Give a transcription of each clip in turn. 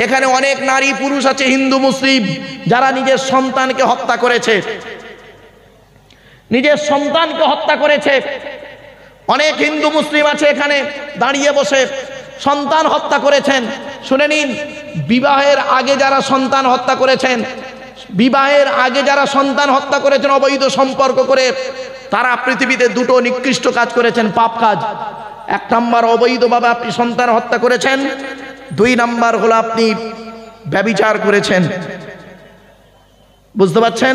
এখানে অনেক নারী পুরুষ আছে হিন্দু মুসলিম যারা নিজের সন্তানকে হত্যা করেছে, নিজের সন্তানকে হত্যা করেছে। অনেক হিন্দু মুসলিম আছে এখানে দাঁড়িয়ে বসে সন্তান হত্যা করেছেন। শুনে নিন, বিবাহের আগে যারা সন্তান হত্যা করেছেন, বিবাহের আগে যারা সন্তান হত্যা করেছেন অবৈধ সম্পর্ক করে, তারা পৃথিবীতে দুটো নিকৃষ্ট কাজ করেছেন, পাপ কাজ। এক নাম্বার অবৈধভাবে আপনি সন্তান হত্যা করেছেন, দুই নাম্বার হলো আপনি ব্যভিচার করেছেন। বুঝতে পারছেন?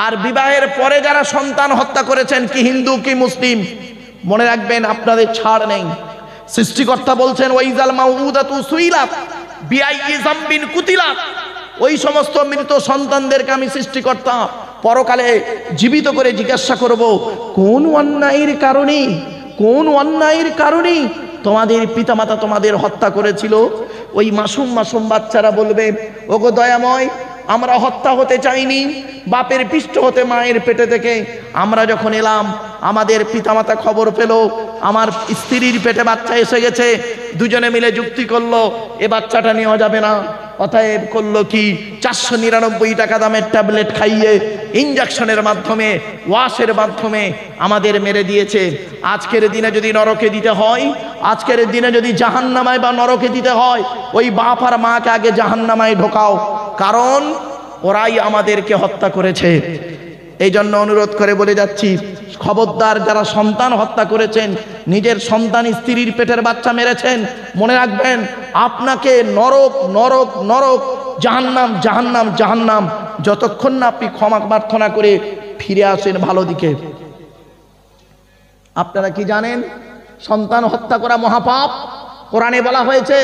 আর বিবাহের পরে যারা সন্তান হত্যা করেছেন, কি হিন্দু কি মুসলিম, মনে রাখবেন আপনাদের ছাড় নেই। সৃষ্টিকর্তা বলছেন ওয়াইজাল মাউউদাতু সুইলাত বিআইয়ি যামবিন কুতিলাত, ওই সমস্ত মৃত সন্তানদেরকে আমি সৃষ্টিকর্তা পরকালে জীবিত করে জিজ্ঞাসা করব, কোন অন্যায়ের কারণে, কোন অন্যায়ের কারণে তোমাদের পিতামাতা তোমাদের হত্যা করেছিল। ওই মাসুম মাসুম বাচ্চারা বলবে, ওগো দয়াময়, আমরা হত্যা হতে চাইনি, বাপের পৃষ্ঠ হতে মায়ের পেটে থেকে আমরা যখন এলাম আমাদের পিতামাতা খবর পেল আমার স্ত্রীর পেটে বাচ্চা এসে গেছে, দুজনে মিলে যুক্তি করলো এ বাচ্চাটা নেওয়া যাবে না। অতএব করলো কি, 499 টাকা দামের ট্যাবলেট খাইয়ে ইঞ্জেকশনের মাধ্যমে, ওয়াশের মাধ্যমে আমাদের মেরে দিয়েছে। আজকের দিনে যদি নরকে দিতে হয়, আজকের দিনে যদি জাহান্নামায় বা নরকে দিতে হয়, ওই বাপ আর মাকে আগে জাহান্নামায় ঢোকাও, কারণ ওরাই আমাদেরকে হত্যা করেছে। এই জন্য অনুরোধ করে বলে যাচ্ছি, খবরদার যারা সন্তান হত্যা করেছেন, নিজের সন্তান স্ত্রীর পেটের বাচ্চা মেরেছেন, মনে রাখবেন আপনাকে নরক নরক নরক, জাহান্নাম জাহান্নাম জাহান্নাম, যতক্ষণ না আপনি ক্ষমা প্রার্থনা করে ফিরে আসেন ভালো দিকে। আপনারা কি জানেন সন্তান হত্যা করা মহাপাপ? কোরআনে বলা হয়েছে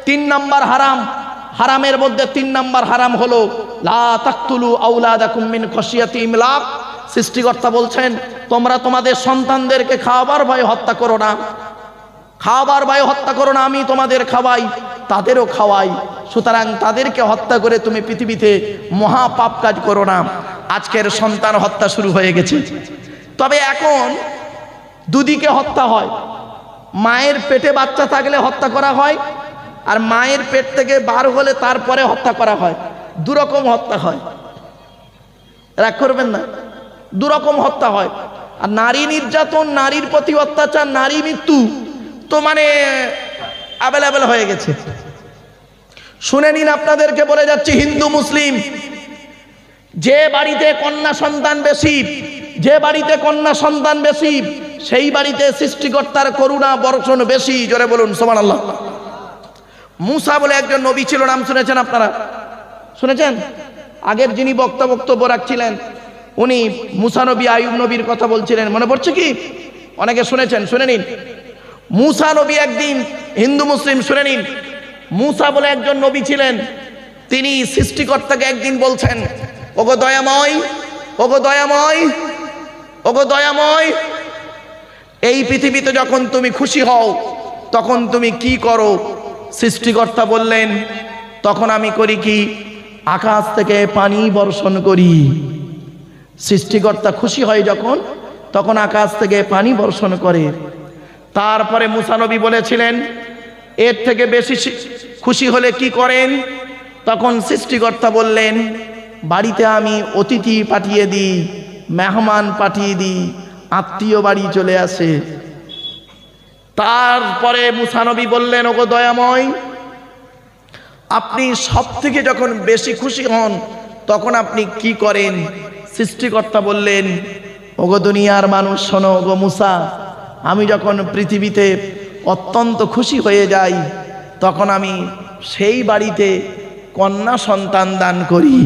3 নাম্বার হারাম, হারামের মধ্যে 3 নাম্বার হারাম হলো লা তাকতুলু আওলাদাকুম মিন খাশিয়াতি ইমলাক। সৃষ্টিকর্তা বলছেন তোমরা তোমাদের সন্তানদেরকে খাওয়াবার ভয়ে হত্যা করো না, খাওয়াবার ভয়ে হত্যা করো না, আমি তোমাদের খাওয়াই তাদেরও খাওয়াই, সুতরাং তাদেরকে হত্যা করে তুমি পৃথিবীতে মহা পাপ কাজ করো না। আজকের সন্তান হত্যা শুরু হয়ে গেছে। তবে এখন দুদিকে হত্যা হয়, মায়ের পেটে বাচ্চা থাকলে হত্যা করা হয়, আর মায়ের পেট থেকে বার হলে তারপরে হত্যা করা হয়। দুরকম হত্যা হয়, রাগ করবেন না, দুরকম হত্যা হয়। আর নারী নির্যাতন, নারীর প্রতি অত্যাচার, নারী মৃত্যু তো মানে অ্যাভেলেবেল হয়ে গেছে। শুনে নিন, আপনাদেরকে বলে যাচ্ছি হিন্দু মুসলিম, যে বাড়িতে কন্যা সন্তান বেশি, যে বাড়িতে কন্যা সন্তান বেশি, সেই বাড়িতে সৃষ্টিকর্তার করুণা বর্ষণ বেশি। জোরে বলুন সুবহানাল্লাহ। মুসা বলে একজন নবী ছিল, নাম শুনেছেন আপনারা? শুনেছেন? আগের যিনি বক্তব্য রাখছিলেন উনি মুসা নবী আইয়ুব নবীর কথা বলছিলেন, মনে পড়ছে কি? অনেকে শুনেছেন, শুনে নিন। মুসা নবী একদিন, হিন্দু মুসলিম শুনে নিন, মুসা বলে একজন নবী ছিলেন, তিনি সৃষ্টিকর্তাকে একদিন বলছেন, ওগো দয়াময়, ওগো দয়াময়, ওগো দয়াময়, এই পৃথিবীতে যখন তুমি খুশি হও তখন তুমি কি করো? সৃষ্টিকর্তা বললেন, তখন আমি করি কি, আকাশ থেকে পানি বর্ষণ করি। সৃষ্টিকর্তা খুশি হয় যখন, তখন আকাশ থেকে পানি বর্ষণ করে। তারপরে মুসা নবী বলেছিলেন, এর থেকে বেশি খুশি হলে কি করেন? তখন সৃষ্টিকর্তা বললেন, বাড়িতে আমি অতিথি পাঠিয়ে দিই, মেহমান পাঠিয়ে দিই, আত্মীয় বাড়ি চলে আসে। তারপরে মুসা নবী বললেন, ওগো দয়াময়, আপনি সব থেকে যখন বেশি খুশি হন তখন আপনি কি করেন? সৃষ্টিকর্তা বললেন, ওগো দুনিয়ার মানুষ শোনো, ওগো মুসা, আমি যখন পৃথিবীতে অত্যন্ত খুশি হয়ে যাই তখন আমি সেই বাড়িতে কন্যা সন্তান দান করি,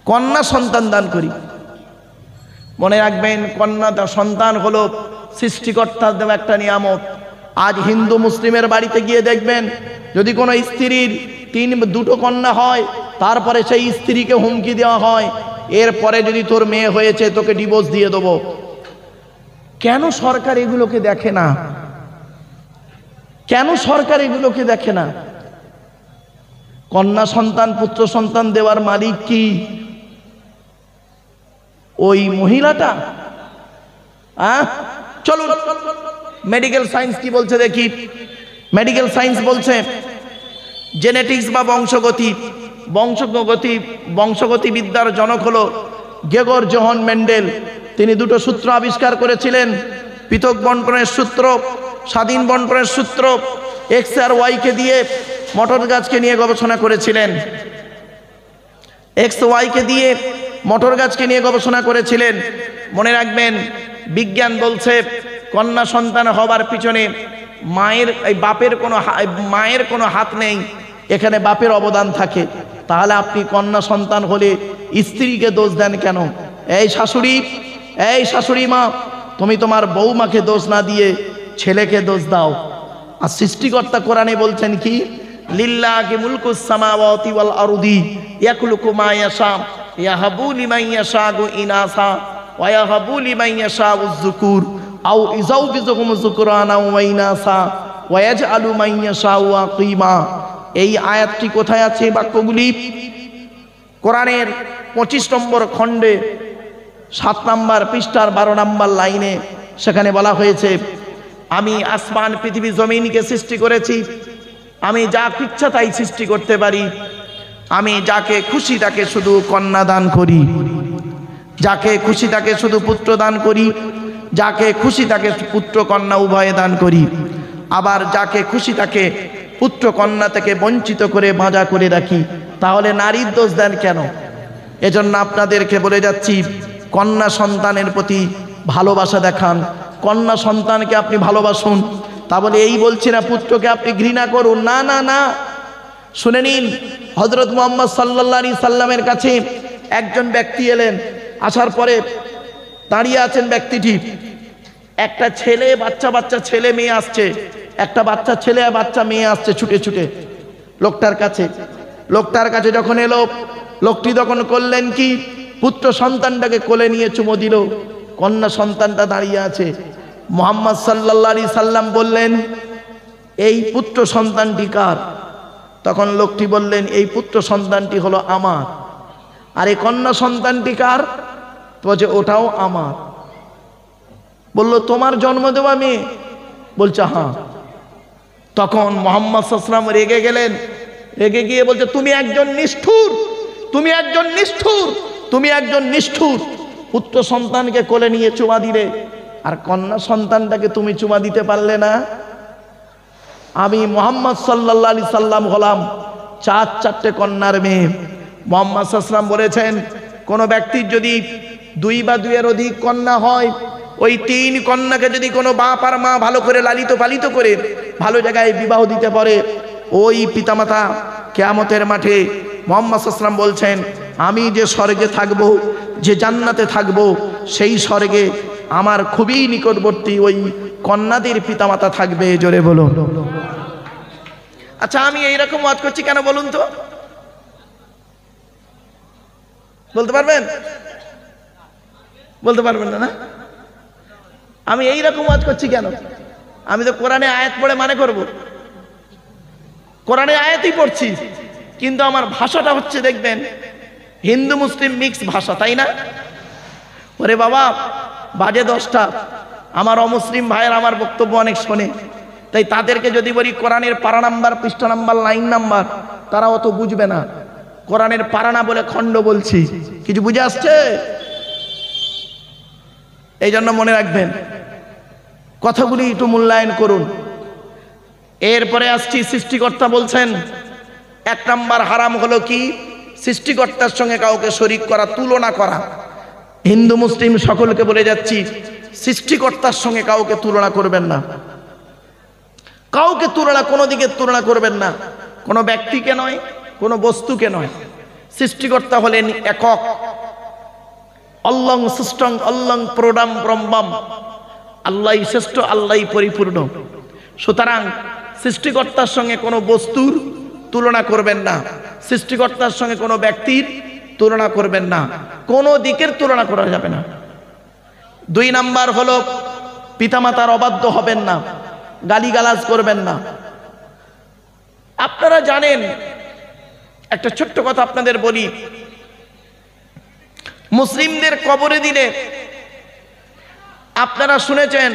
কন্যা সন্তান দান করি। মনে রাখবেন, কন্যা সন্তান হলো সৃষ্টিকর্তার দেওয়া একটা নিয়ামত। আজ হিন্দু মুসলিমের বাড়িতে গিয়ে দেখবেন, যদি কোনো স্ত্রীর 2টো কন্যা হয়, তারপরে সেই স্ত্রীকে হুমকি দেওয়া হয়, এরপরে যদি তোর মেয়ে হয়েছে তোকে ডিভোর্স দিয়ে দেবো। কেন সরকার এগুলোকে দেখে না? কেন সরকার এগুলোকে দেখে না? কন্যা সন্তান পুত্র সন্তান দেওয়ার মালিক কি? ওই মহিলাটা? চলুন মেডিকেল সায়েন্স কি বলছে দেখি। মেডিকেল সায়েন্স বলছে জেনেটিক্স বা বংশগতিবিদ্যার জনক হলো গেগর জোহন মেন্ডেল। তিনি দুটো সূত্র আবিষ্কার করেছিলেন, পৃথক বণ্টনের সূত্র, স্বাধীন বণ্টনের সূত্র। এক্স আর ওয়াইকে দিয়ে মটর গাছকে নিয়ে গবেষণা করেছিলেন, এক্স ওয়াইকে দিয়ে মটর গাছকে নিয়ে গবেষণা করেছিলেন। মনে রাখবেন, বিজ্ঞান বলছে কন্যা সন্তান হবার পিছনে মায়ের কোনো হাত নেই, এখানে বাপের অবদান থাকে। তাহলে আপনি কন্যা সন্তান হলে স্ত্রীকে দোষ দেন কেন? এই শাশুড়ি মা, তুমি তোমার বৌমাকে দোষ না দিয়ে ছেলেকে দোষ দাও। আর সৃষ্টিকর্তা কোরআনে বলছেন কি, লিল্লাহি মুলকুস সামাওয়াতি ওয়াল আরদি ইয়াখলুকু মা ইয়াশা ইয়াহাবু লিমান ইয়াশাউ ইনাসা ওয়া ইয়াহাবু লিমান ইয়াশাউ যুকুর আও ইজাউযুকুম যুকরানা ওয়া ইনাসা ওয়া ইয়াজআলু মান ইয়াশাউ আকিমা। এই আয়াতটি কোথায় আছে? বাক্যগুলি কোরআনের 25 নম্বর খণ্ডে 7 নম্বর পৃষ্ঠার 12 নম্বর লাইনে। সেখানে বলা হয়েছে, আমি আসমান পৃথিবী জমিনকে সৃষ্টি করেছি, আমি যা ইচ্ছা তাই সৃষ্টি করতে পারি। আমি যাকে খুশি তাকে শুধু কন্যা দান করি, যাকে খুশি তাকে শুধু পুত্র দান করি, যাকে খুশি তাকে পুত্র কন্যা উভয়ে দান করি। আবার যাকে খুশি তাকে পুত্র কন্যা থেকে বঞ্চিত করে বাঁধা করে রাখি। তাহলে নারীর দোষ দেন কেন? এজন্য আপনাদেরকে বলে যাচ্ছি, কন্যা সন্তানের প্রতি ভালোবাসা দেখান, কন্যা সন্তানকে আপনি ভালোবাসুন। তা বলে এই বলছি না পুত্রকে আপনি ঘৃণা করুন, না না না। শুনে নিন, হযরত মুহাম্মদ সাল্লাল্লাহু আলাইহি সাল্লামের কাছে একজন ব্যক্তি এলেন। আসার পরে দাঁড়িয়ে আছেন ব্যক্তিটি, একটা ছেলে বাচ্চা ছেলে মেয়ে আসছে, একটা বাচ্চা ছেলে আর বাচ্চা মেয়ে আসছে ছুটে ছুটে লোকটার কাছে যখন এলো, লোকটি তখন করলেন কি, পুত্র সন্তানটাকে কোলে নিয়ে চুমো দিল। কন্যা সন্তানটা দাঁড়িয়ে আছে। মুহাম্মদ সাল্লাল্লাহু আলাইহি সাল্লাম বললেন, এই পুত্র সন্তানটি কার? তখন লোকটি বললেন, এই পুত্র সন্তানটি হলো আমার। আর এই কন্যা সন্তানটি কার? বলছে ওটাও আমার। বলল তোমার জন্ম দেওয়া মেয়ে? বলছে হ্যাঁ। তখন মুহাম্মদ সাল্লাল্লাহু আলাইহি সাল্লাম রেগে গেলেন, রেগে গিয়ে বলছে তুমি একজন নিষ্ঠুর, পুত্র সন্তানকে কোলে নিয়ে চুমা দিলে, আর কন্যা সন্তানটাকে তুমি চুমা দিতে পারলে না। আমি মুহাম্মদ সাল্লাল্লাহু আলাইহি সাল্লাম হলাম 4 কন্যার মেয়ে। মুহাম্মদ সাল্লাল্লাহু আলাইহি সাল্লাম বলেছেন, কোন ব্যক্তির যদি 2 বা 2 এর অধিক কন্যা হয়, ওই 3 কন্যাকে যদি কোনো বাপ আর মা ভালো করে লালিত পালিত করে ভালো জায়গায় বিবাহ দিতে পারে, ওই পিতামাতা কিয়ামতের মাঠে মুহাম্মদ সাল্লাল্লাহু আলাইহি সাল্লাম বলছেন, আমি যে স্বর্গে থাকব, যে জান্নাতে থাকব, সেই স্বর্গে আমার খুবই নিকটবর্তী ওই কন্যাদের পিতামাতা থাকবে। জোরে বলুন। আচ্ছা, আমি এইরকম ওয়াজ করছি কেন বলুন তো? বলতে পারবেন? বলতে পারবেন না? আমি এইরকম ওয়াজ করছি কেন? আমি তো কোরআনে আয়াত পড়ে মানে করব, কোরআনে আয়াতই পড়ছি, কিন্তু আমার ভাষাটা হচ্ছে দেখবেন হিন্দু মুসলিম মিক্স ভাষা, তাই না? ওরে বাবা, বাজে 10টা, আমার অমুসলিম ভাইয়ের আমার বক্তব্য অনেক শোনে, তাই তাদেরকে যদি বলি কোরআনের পারা নাম্বার, পৃষ্ঠা নাম্বার, লাইন নাম্বার, তারা অত বুঝবে না। কোরআনের পারা না বলে খণ্ড বলছি, কিছু বুঝে আসছে? এই জন্য মনে রাখবেন, কথাগুলি একটু মূল্যায়ন করুন। এরপরে আসছি, সৃষ্টিকর্তা বলছেন 1 নাম্বার হারাম হলো কি? সৃষ্টিকর্তার সঙ্গে কাউকে শরীক করা, তুলনা করা। হিন্দু মুসলিম সকলকে বলে যাচ্ছি, সৃষ্টিকর্তার সঙ্গে কাউকে তুলনা করবেন না, কাউকে কোনো দিকে তুলনা করবেন না, কোনো ব্যক্তিকে নয়, কোনো বস্তুকে নয়। সৃষ্টিকর্তা হলেন একক, অল্লং সৃষ্টং অল্লং প্রোডাম ব্রহ্মম, আল্লাহই শ্রেষ্ঠ, আল্লাহই পরিপূর্ণ। সুতরাং সৃষ্টিকর্তার সঙ্গে কোনো বস্তুর তুলনা করবেন না, সৃষ্টিকর্তার সঙ্গে কোনো ব্যক্তির তুলনা করবেন না, কোনো দিকের তুলনা করা যাবে না। 2 নাম্বার হলো পিতামাতার অবাধ্য হবেন না, গালিগালাজ করবেন না। আপনারা জানেন, একটা ছোট্ট কথা আপনাদের বলি, মুসলিমদের কবরে দিলে আপনারা শুনেছেন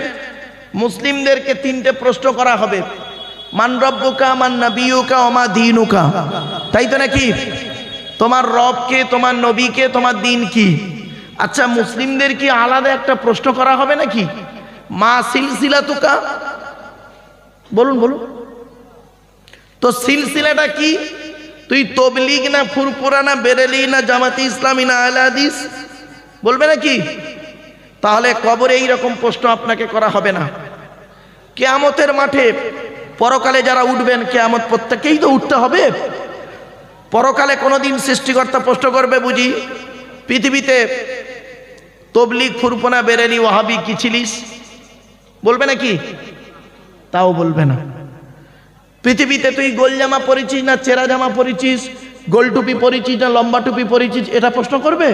মুসলিমদেরকে 3টে প্রশ্ন করা হবে। মান রব্বুকা মান নাবিয়ুকা ওয়া মা দীনুকা, তাই তো নাকি? তোমার রবকে, তোমার নবীকে, তোমার দিন কি? আচ্ছা, মুসলিমদের কি আলাদা একটা প্রশ্ন করা হবে নাকি? মা সিলসিলাতুকা, বলুন বলুন তো, সিলসিলাটা কি? তুই তবলিগ না ফুরফুরা না বেরেলি না জামাতি ইসলামী না আহলে হাদিস, বলবে নাকি? তাহলে কবরে এইরকম প্রশ্ন আপনাকে করা হবে না। কিয়ামতের মাঠে পরকালে যারা উঠবেন, কিয়ামত প্রত্যেককেই তো উঠতে হবে। পরকালে কোনোদিন সৃষ্টিকর্তা প্রশ্ন করবে বুঝি, পৃথিবীতে তবলিগ ফুরফুরা বেরেলি ওয়াহাবি কি ছিলিস? বলবে নাকি? তাও বলবে না। পৃথিবীতে তুই গোল জামা পরেছিস না চেরা জামা পরেছিস, গোল টুপি পরেছিস না লম্বা টুপি পরেছিস, এটা প্রশ্ন করবে?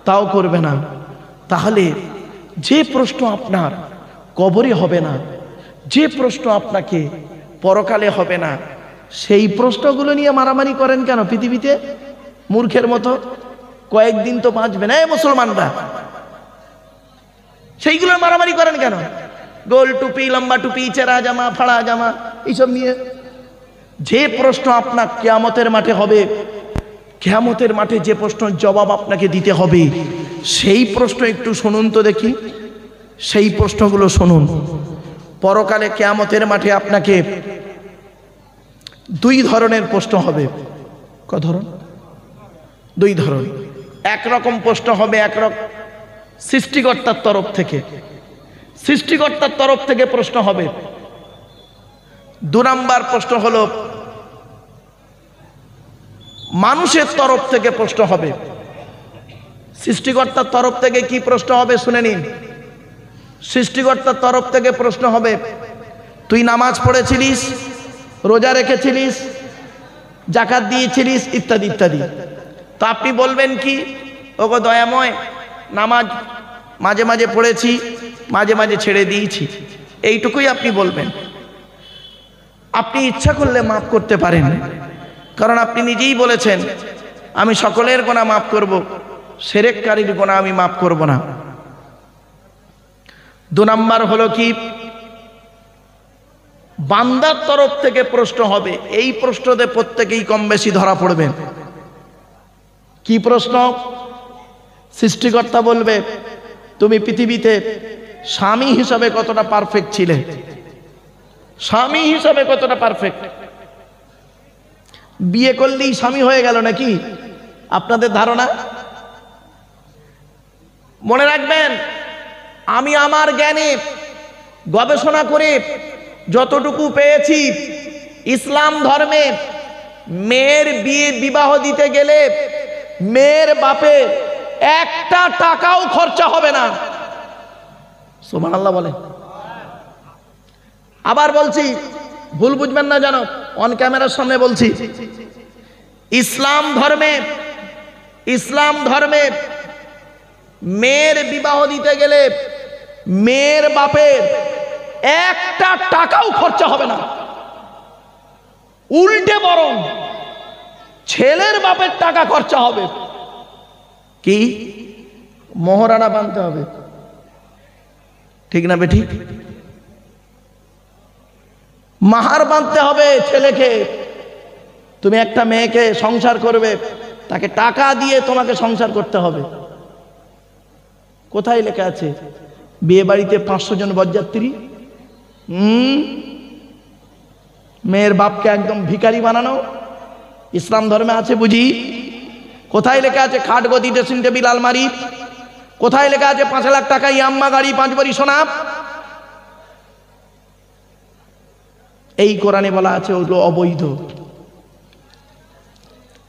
তাও করবে না। তাহলে যে প্রশ্ন আপনার কবরে হবে না, যে প্রশ্ন আপনাকে পরকালে হবে না, সেই প্রশ্নগুলো নিয়ে মারামারি করেন কেন পৃথিবীতে মূর্খের মতো? কয়েকদিন তো বাঁচবে না মুসলমানরা, সেইগুলো মারামারি করেন কেন? গোল টুপি, লম্বা টুপি, চেরা জামা, ফাড়া জামা, এইসব নিয়ে। যে প্রশ্ন আপনার কিয়ামতের মাঠে হবে, কিয়ামতের মাঠে যে প্রশ্নের জবাব আপনাকে দিতে হবে, সেই প্রশ্ন একটু শুনুন তো দেখি, সেই প্রশ্নগুলো শুনুন। পরকালে কিয়ামতের মাঠে আপনাকে দুই ধরনের প্রশ্ন হবে। ক ধরন? দুই ধরন। একরকম প্রশ্ন হবে, একরকম সৃষ্টিকর্তার তরফ থেকে, সৃষ্টিকর্তার তরফ থেকে প্রশ্ন হবে। দু নাম্বার প্রশ্ন হলো মানুষের তরফ থেকে প্রশ্ন হবে। সৃষ্টিকর্তার তরফ থেকে কি প্রশ্ন হবে শুনে নিন। সৃষ্টিকর্তার তরফ থেকে প্রশ্ন হবে, তুই নামাজ পড়েছিলিস, রোজা রেখেছিলিস, জাকাত দিয়েছিলিস, ইত্যাদি ইত্যাদি। তো আপনি বলবেন কি, ওগো দয়াময়, নামাজ মাঝে মাঝে পড়েছি, মাঝে মাঝে ছেড়ে দিয়েছি, এইটুকুই আপনি বলবেন। আপনি ইচ্ছা করলে মাফ করতে পারেন, কারণ আপনি নিজেই বলেছেন আমি সকলের গুনাহ মাফ করব, শিরককারীর গুনাহ আমি মাফ করব না। দু নাম্বার হলো কি, বান্দার তরফ থেকে প্রশ্ন হবে। এই প্রশ্নতে প্রত্যেকেই কম বেশি ধরা পড়বেন। কি প্রশ্ন? সৃষ্টিকর্তা বলবে, তুমি পৃথিবীতে স্বামী হিসাবে কতটা পারফেক্ট ছিলে, স্বামী হিসাবে কতটা পারফেক্ট। বিয়ে করলেই স্বামী হয়ে গেল নাকি আপনাদের ধারণা? মনে রাখবেন, আমি আমার জ্ঞানে গবেষণা করে যতটুকু পেয়েছি, ইসলাম ধর্মে মেয়ের বিবাহ দিতে গেলে মেয়ের বাপে একটা টাকাও খরচা হবে না। সুবহানাল্লাহ বলেন। আবার বলছি, ভুল বুঝবেন না জানো, অন ক্যামেরার সামনে বলছি, ইসলাম ধর্মে মেয়ের বিবাহ দিতে গেলে মেয়ের বাপের একটা টাকাও খরচা হবে না। উল্টে বরং ছেলের বাপের টাকা খরচা হবে। কি? মোহরানা বাঁধতে হবে, ঠিক না বেঠিক? মাহার বাঁধতে হবে ছেলেকে। তুমি একটা মেয়েকে সংসার করবে, তাকে টাকা দিয়ে তোমাকে সংসার করতে হবে। কোথায় লেখা আছে বিয়ে বাড়িতে 500 জন বরযাত্রী? মেয়ের বাপকে একদম ভিখারি বানানো ইসলাম ধর্মে আছে বুঝি? কোথায় লেখা আছে খাট গদি ড্রেসিং টেবিল আলমারি? কোথায় লেখা আছে 5 লাখ টাকা ইয়াম্মা গাড়ি 5 ভরি সোনা? এই কোরআনে বলা আছে ওগুলো অবৈধ।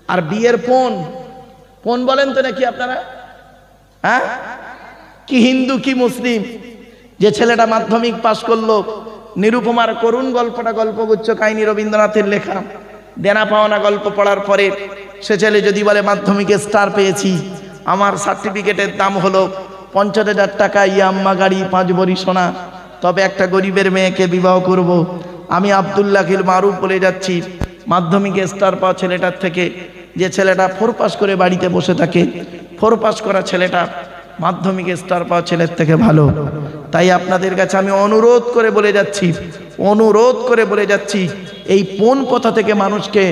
আর বিয়ের পণ বলেন তো নাকি আপনারা? হ্যাঁ, কি হিন্দু কি মুসলিম? যে ছেলেটা মাধ্যমিক পাশ করলো, নিরুপমার করুণ গল্পটা গল্পগুচ্ছ কাহিনী রবীন্দ্রনাথের লেখা, দেনা পাওনা গল্প পড়ার পরে সে ছেলে যদি বলে মাধ্যমিকে স্টার পেয়েছি, আমার সার্টিফিকেটের দাম হলো 50,000 টাকা, ইয়াম্মা গাড়ি 5 ভরি সোনা, তবে একটা গরিবের মেয়েকে বিবাহ করব, আমি আব্দুল্লাহ মারুফ বলে যাচ্ছি, মাধ্যমিকে স্টার পাওয়া ছেলেটার থেকে যে ছেলেটা 4 পাস করে বাড়িতে বসে থাকে, 4 পাস করা ছেলেটা মাধ্যমিকে স্টার পাওয়া ছেলের থেকে ভালো। তাই আপনাদের কাছে আমি অনুরোধ করে বলে যাচ্ছি, এই পণ প্রথা থেকে মানুষকে,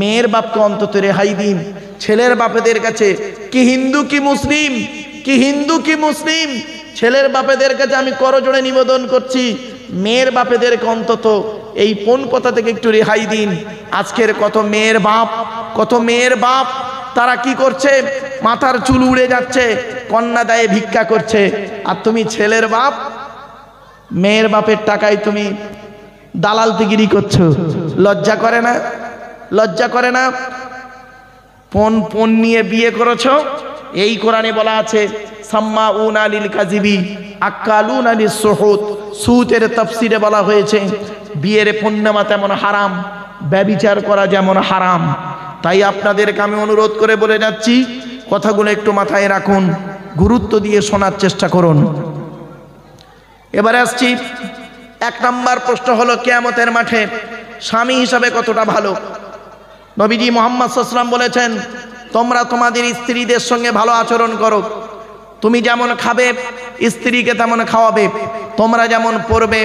মেয়ের বাপকে অন্তত রেহাই দিন। ছেলের বাপেদের কাছে, কি হিন্দু কি মুসলিম, ছেলের বাপেদের কাছে আমি করজোড়ে নিবেদন করছি, মেয়ের বাপেদেরকে অন্তত এই পণ প্রথা থেকে একটু রেহাই দিন। আজকের কত মেয়ের বাপ তারা কি করছে, মাথার চুল উড়ে যাচ্ছে, কন্যা দায়ে ভিক্ষা করছে। আর তুমি ছেলের বাপ, মেয়ের বাপের টাকায় তুমি দালালতিগিরি করছো। লজ্জা করে না? পণ নিয়ে বিয়ে করেছো। এই কোরআনে বলা আছে সাম্মাউনা লিল কাযিবি আক্কালুনা লিস সুহুত। সুতের তাফসিরে বলা হয়েছে বিয়ের পণ নেওয়া তেমন হারাম, ব্যভিচার করা যেমন হারাম। তাই আপনাদেরকে আমি অনুরোধ করে বলে যাচ্ছি, কথাগুলো একটু মাথায় রাখুন, গুরুত্ব দিয়ে শোনার চেষ্টা করুন। এবারে আসছি, 1 নম্বর প্রশ্ন হলো কিয়ামতের মাঠে স্বামী হিসাবে কতটা ভালো। নবীজি মুহাম্মদ সাল্লাল্লাহু আলাইহি ওয়াসাল্লাম বলেছেন, তোমরা তোমাদের স্ত্রীদের সঙ্গে ভালো আচরণ করো। তুমি যেমন খাবে স্ত্রীকে তেমন খাওয়াবে, তোমরা যেমন পরবে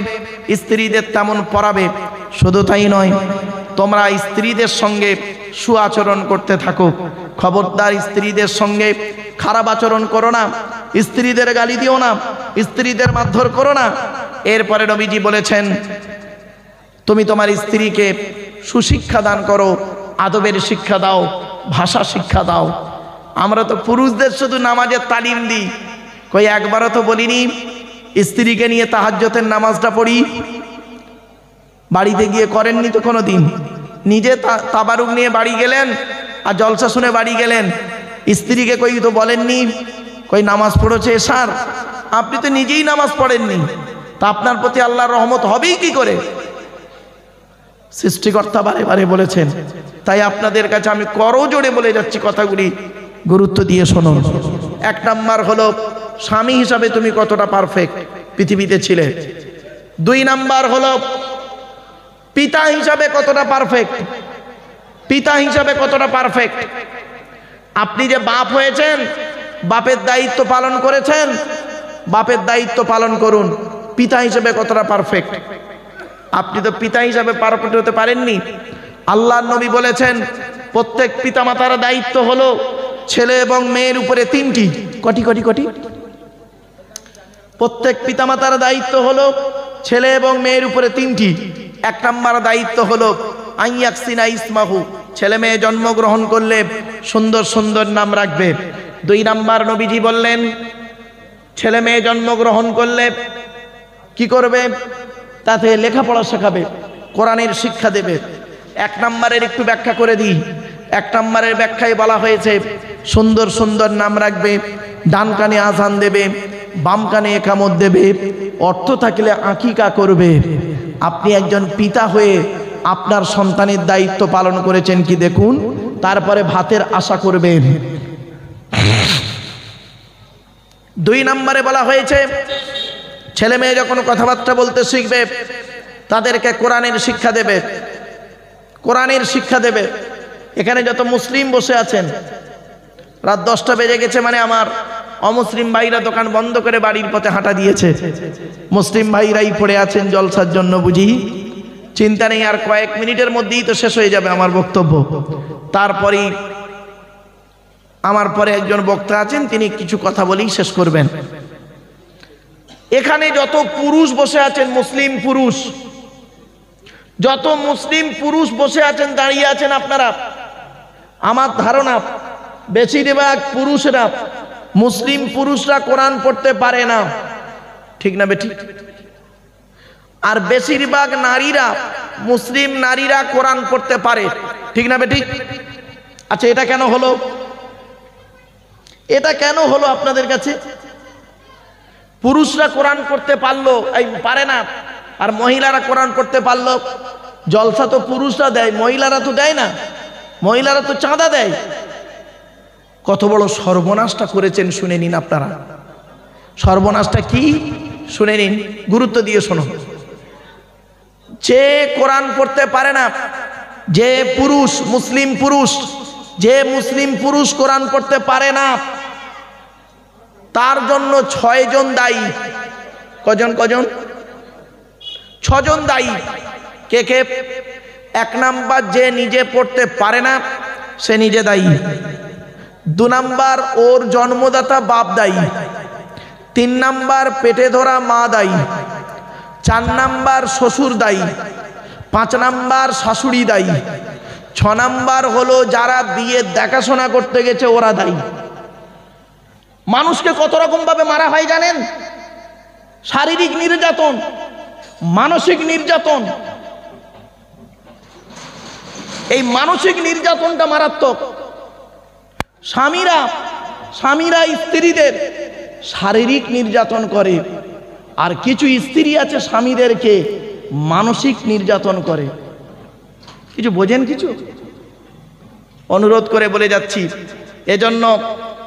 স্ত্রীদের তেমন পরাবে। শুধু তাই নয়, তোমরা স্ত্রীদের সঙ্গে সুআচরণ করতে থাকো। খবরদার স্ত্রীদের সঙ্গে খারাপ আচরণ করো না, স্ত্রীদের গালি দিও না, স্ত্রীদের মারধর করো না। এরপরে নবীজি বলেছেন, তুমি তোমার স্ত্রীকে সুশিক্ষা দান করো, আদবের শিক্ষা দাও, ভাষা শিক্ষা দাও। আমরা তো পুরুষদের শুধু নামাজের তালিম দিই, কই একবারও তো বলিনি স্ত্রীকে নিয়ে তাহাজ্জুদের নামাজটা পড়ি। বাড়িতে গিয়ে করেননি তো কোনো দিন? নিজে তাবারুক নিয়ে বাড়ি গেলেন আর জলসা শুনে বাড়ি গেলেন, স্ত্রীকে কই তো বলেননি, কই নামাজ পড়েছে এশার। আপনি তো নিজেই নামাজ পড়েননি, তা আপনার প্রতি আল্লাহর রহমত হবেই কি করে? সৃষ্টিকর্তা বারে বারে বলেছেন। তাই আপনাদের কাছে আমি করজোড়ে বলে যাচ্ছি, কথাগুলি গুরুত্ব দিয়ে শুনুন। 1 নম্বর হলো স্বামী হিসাবে তুমি কতটা পারফেক্ট পৃথিবীতে ছিলে। 2 নম্বর হলো পিতা হিসাবে কতটা পারফেক্ট। আপনি যে বাপ হয়েছেন, বাপের দায়িত্ব পালন করেছেন, বাপের দায়িত্ব পালন করুন। পিতা হিসাবে কতটা পারফেক্ট? আপনি তো পিতা হিসাবে পারফেক্ট হতে পারেননি। আল্লাহর নবী বলেছেন, প্রত্যেক পিতামাতার দায়িত্ব হলো ছেলে এবং মেয়ের উপরে 3টি। কটি? প্রত্যেক পিতামাতার দায়িত্ব হলো ছেলে এবং মেয়ের উপরে 3টি। 1 নম্বর দায়িত্ব হলো আইয়াকসিনা ইসমাহু, ছেলে মেয়ে জন্মগ্রহণ করলে সুন্দর সুন্দর নাম রাখবে। 2 নম্বর নবীজি বললেন, ছেলে মেয়ে জন্মগ্রহণ করলে কি করবে? তাতে লেখাপড়া শেখাবে, কোরআনের শিক্ষা দেবে। 1 নম্বরের একটু ব্যাখ্যা করে দিই। 1 নম্বরের ব্যাখ্যায় বলা হয়েছে সুন্দর সুন্দর নাম রাখবে, ডান কানে আজান দেবে, বাম কানে একামত দেবে, অর্থ থাকলে আকিকা করবে। আপনি একজন পিতা হয়ে আপনার সন্তানের দায়িত্ব পালন করেছেন কি দেখুন। তারপরে ভাতের আশা করবেন। 2 নম্বরে বলা হয়েছে ছেলে মেয়ে যখন কথাবার্তা বলতে শিখবে তাদেরকে কোরআনের শিক্ষা দেবে। এখানে যত মুসলিম বসে আছেন, রাত 10টা বেজে গেছে মানে আমার অমুসলিম ভাইরা দোকান বন্ধ করে বাড়ির পথে হাঁটা দিয়েছে। মুসলিম ভাইরাই পড়ে আছেন জলসার জন্য বুঝি। চিন্তা নেই, আর কয়েক মিনিটের মধ্যেই তো শেষ হয়ে যাবে আমার বক্তব্য। তারপরেই আমার পরে একজন বক্তা আছেন, তিনি কিছু কথা বলেই শেষ করবেন। এখানে যত পুরুষ বসে আছেন, যত মুসলিম পুরুষ বসে আছেন, দাঁড়িয়ে আছেন, আপনারা, আমার ধারণা বেশিরভাগ পুরুষরা, মুসলিম পুরুষরা কোরআন পড়তে পারে না, ঠিক না বেঠিক? আর বেশিরভাগ নারীরা, মুসলিম নারীরা কোরআন পড়তে পারে, ঠিক না বেঠিক? আচ্ছা, এটা কেন হলো আপনাদের কাছে? পুরুষরা কোরআন পড়তে পারে না, আর মহিলারা কোরআন পড়তে পারলো। জলসা তো পুরুষরা দেয়, মহিলারা তো দেয় না, মহিলারা তো চাঁদা দেয়। কত বড় সর্বনাশটা করেছেন শুনে নিন আপনারা। সর্বনাশটা কি শুনে নিন, গুরুত্ব দিয়ে শোনো। যে কোরআন পড়তে পারে না, যে মুসলিম পুরুষ কোরআন পড়তে পারে না, তার জন্য 6 জন দায়ী। কজন? 6 জন দায়ী। কে কে? 1 নাম্বার, যে নিজে পড়তে পারে না সে নিজে দায়ী। 2 নাম্বার, ওর জন্মদাতা বাপ দায়ী। 3 নাম্বার, পেটে ধরা মা দায়ী। 4 নাম্বার, শ্বশুর দায়ী। 5 নাম্বার, শাশুড়ি দায়ী। 6 নাম্বার হলো যারা বিয়ে দেখাশোনা করতে গেছে ওরা দায়ী। মানুষকে কত রকম ভাবে মারা হয় জানেন? শারীরিক নির্যাতন, মানসিক নির্যাতন। এই মানসিক নির্যাতনটা মারাত্মক। স্বামীরা স্ত্রীদের শারীরিক নির্যাতন করে, আর কিছু স্ত্রী আছে স্বামীদেরকে মানসিক নির্যাতন করে। কিছু বোঝেন? কিছু অনুরোধ করে বলে যাচ্ছি, এজন্য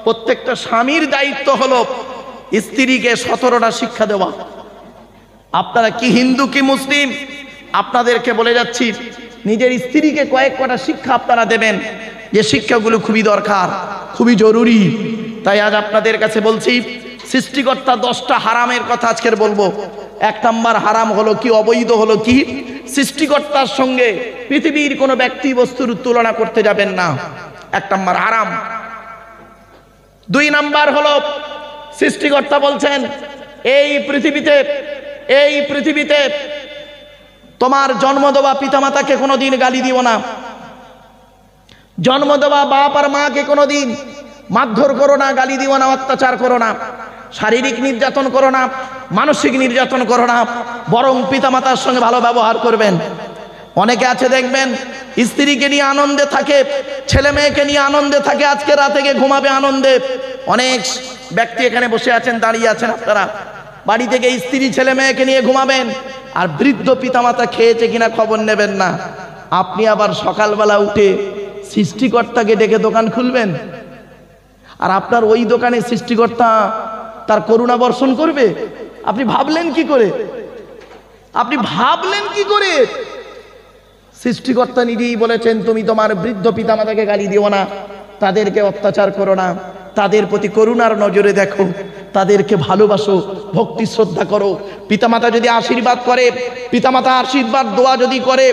প্রত্যেকটা স্বামীর দায়িত্ব হলো স্ত্রীকে 17টা শিক্ষা দেওয়া। আপনারা কি হিন্দু কি মুসলিম, আপনাদেরকে বলে যাচ্ছি নিজের স্ত্রীকে কয়েকটা শিক্ষা আপনারা দেবেন, যে শিক্ষাগুলো খুবই দরকার, খুবই জরুরি। তাই আজ আপনাদের কাছে বলছি, সৃষ্টিকর্তা 10টা হারামের কথা আজকের বলবো। 1 নাম্বার হারাম হলো কি, অবৈধ হলো কি, সৃষ্টিকর্তার সঙ্গে পৃথিবীর কোনো ব্যক্তি বস্তুর তুলনা করতে যাবেন না। 1 নাম্বার হারাম। 2 নাম্বার হলো সৃষ্টিকর্তা বলছেন এই পৃথিবীতে তোমার জন্ম দেওয়া পিতামাতাকে কোনোদিন গালি দিও না, জন্ম দেওয়া বাপ আর মাকে কোনোদিন মারধর করো না, গালি দিও না, অত্যাচার করো না, শারীরিক নির্যাতন করো না, মানসিক নির্যাতন করো না, বরং পিতামাতার সঙ্গে ভালো ব্যবহার করবেন। অনেকে আছে দেখবেন স্ত্রীকে নিয়ে আনন্দে থাকে, ছেলে মেয়েকে নিয়ে আনন্দে থাকে, আজকে রাতে গিয়ে ঘুমাবে আনন্দে। অনেক ব্যক্তি এখানে বসে আছেন, দাঁড়িয়ে আছেন, আপনারা বাড়ি থেকে স্ত্রী ছেলে মেয়েকে নিয়ে ঘুমাবেন, আর বৃদ্ধ পিতামাতা খেয়েছে কিনা খবর নেবেন না। আপনি আবার সকালবেলা উঠে সৃষ্টিকর্তাকে ডেকে দোকান খুলবেন, আর আপনার ওই দোকানে সৃষ্টিকর্তা তার করুণা বর্ষণ করবে? আপনি ভাবলেন কি করে? সৃষ্টিকর্তা নিজেই বলেছেন তুমি তোমার বৃদ্ধ পিতামাতাকে গালি দিও না, তাদেরকে অত্যাচার করো না, তাদের প্রতি করুণার নজরে দেখো, তাদেরকে ভালোবাসো, ভক্তি শ্রদ্ধা করো। পিতামাতা যদি আশীর্বাদ করে, পিতামাতা আশীর্বাদ দোয়া যদি করে,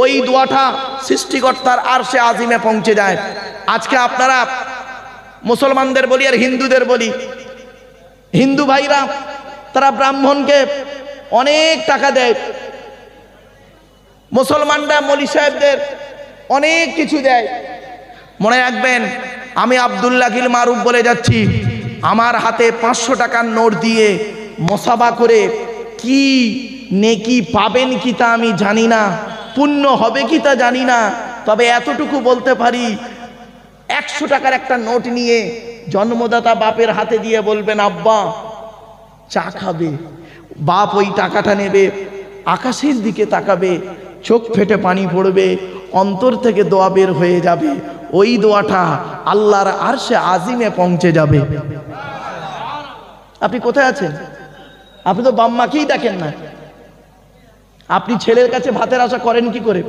ওই দোয়াটা সৃষ্টিকর্তার আরশে আজিমে পৌঁছে যায়। আজকে আপনারা মুসলমানদের বলি আর হিন্দুদের বলি, হিন্দু ভাইরা তারা ব্রাহ্মণকে অনেক টাকা দেয়, মুসলমানরা মৌলী সাহেবদের অনেক কিছু দেয়। মনে রাখবেন, আমি আব্দুল্লাহ গিল মারুফ বলে যাচ্ছি, আমার হাতে 500 টাকার নোট দিয়ে মোসাবা করে কি নেকি পাবেন কি তা আমি জানি না, পুণ্য হবে কি তা জানি না, তবে এতটুকু বলতে পারি 100 টাকার একটা নোট নিয়ে জন্মদাতা বাপের হাতে দিয়ে বলবেন আব্বা চা খাবে, বাপ ওই টাকাটা নেবে, আকাশের দিকে তাকাবে, চোখ ফেটে পানি পড়বে, অন্তর থেকে দোয়া বের হয়ে যাবে, ওই দোয়াটা আল্লাহর আরশে আজিমে পৌঁছে যাবে। আপনি কোথায় আছেন? আপনি তো বাম্মাকেই দেখেন না। আপনি ছেলের কাছে ভাতের আশা করেন কি করে?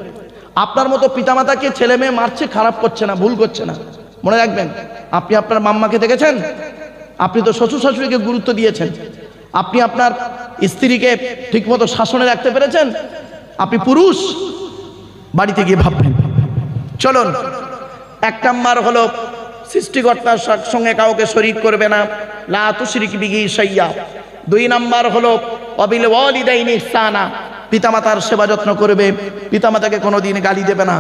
আপনার মতো পিতামাতাকে ছেলে মেয়ে মারছে, খারাপ করছে না, ভুল করছে না। মনে রাখবেন, আপনি আপনার মাম্মাকে দেখেছেন? আপনি তো শ্বশুর শাশুড়িকে গুরুত্ব দিয়েছেন, আপনি আপনার স্ত্রীকে ঠিকমতো শাসনে রাখতে পেরেছেন? আপনি পুরুষ, বাড়িতে গিয়ে ভাববেন। চলুন, 1 নাম্বার হলো সৃষ্টিকর্তার সঙ্গে কাউকে শরীক করবে না, লা তুশরিক বিহি শাইয়্যা। 2 নাম্বার হলো ওয়াবিল ওয়ালিদাইনি ইহসানা, পিতামাতার সেবা যত্ন করবে, পিতামাতাকে কোনোদিন গালি দেবে না।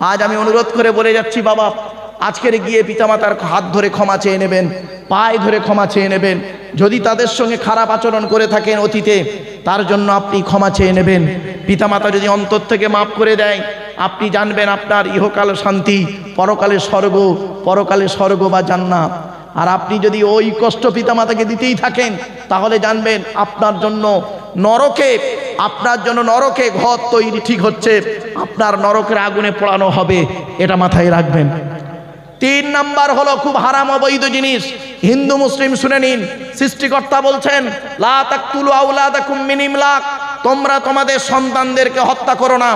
আজ আমি অনুরোধ করে বলে যাচ্ছি, বাবা আজকের গিয়ে পিতামাতার হাত ধরে ক্ষমা চেয়ে নেবেন, পায়ে ধরে ক্ষমা চেয়ে নেবেন। যদি তাদের সঙ্গে খারাপ আচরণ করে থাকেন অতীতে, তার জন্য আপনি ক্ষমা চেয়ে নেবেন। পিতামাতা যদি অন্তর থেকে মাফ করে দেয়, আপনি জানবেন আপনার ইহকাল শান্তি, পরকালে স্বর্গ বা জান্নাত। আর আপনি যদি ওই কষ্ট পিতামাতাকে দিতেই থাকেন, তাহলে জানবেন আপনার জন্য নরকে ঘর তৈরি ঠিক হচ্ছে, আপনার নরকের আগুনে পোড়ানো হবে, এটা মাথায় রাখবেন। 3 নাম্বার হলো খুব হারাম অবৈধ জিনিস, হিন্দু মুসলিম শুনে নিন। সৃষ্টিকর্তা বলছেন লা তাকতুলু আওলাদাকুম মিন ইমলাক, তোমরা তোমাদের সন্তানদেরকে হত্যা করো না।